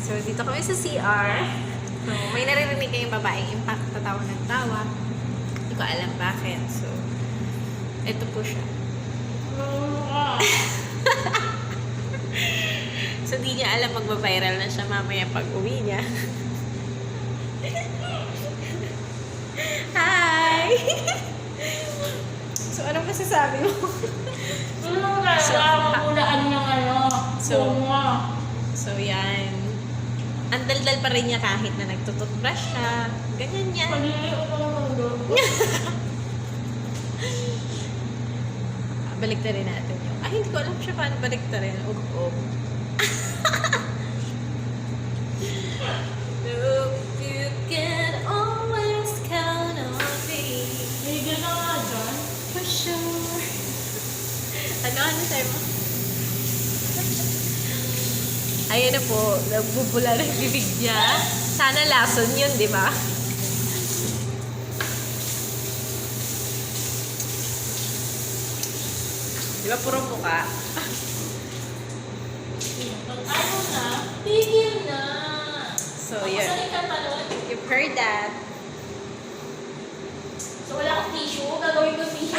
So, dito kami sa CR. So, may naririnig kayong babaeng impact, tatawa ng tawa. Hindi ko alam bakit. So, ito po siya. So, di niya alam magbabiral na siya mamaya pag uwi niya. Hi! So, anong masasabi mo? So, yan. Ang daldal pa rin niya kahit na nagtututbrush siya. Ganyan yan. Balik na rin natin yung... Ay, hindi ko alam siya paano balik na rin. Ug-ug. Look, you can always count on me. For sure. Ano tayo mo? Ayan na po, nagbubula ng bibig niya. Sana lason yun, di ba? Di ba puro mukha? Ayaw na, tigil na. So, yun. You've heard that. So, wala akong tissue. Gagawin ko tissue.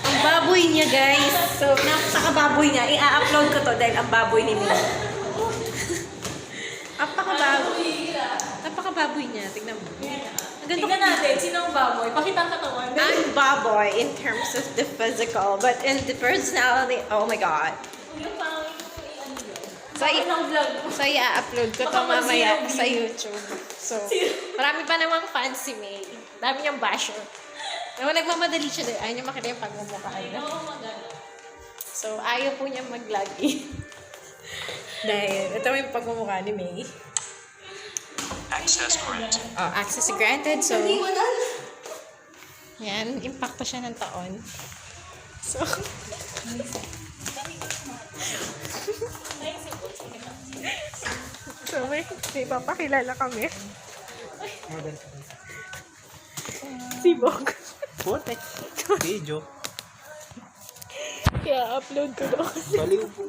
Ang baboy niya, guys. So, napaka-baboy niya. I-upload ko to dahil ang baboy ni Mia. Napaka-baboy. Napaka-baboy niya. Tignan mo. Tignan natin, sino ang baboy? Pakita ang katawan. I'm baboy in terms of the physical, but in the personality, oh my God. Yung pangit ko i-ano yun. So, vlog. So, i-upload ko to Baka mamaya mag-zero sa view. YouTube. So, marami pa namang fans si May. Dami niyang basher. Naman nagmamadali siya dahil ayaw niya makita yung pagmumukha niya. Oo, maganda. So, ayaw po niya mag-login. Dahil, ito yung pagmumukha ni May. Access granted. Oh, access granted. So, yan. Impacto siya ng taon. So, so may papakilala kami. Si Bog. Putek. Video. Kaya upload ko doon. Baliw po.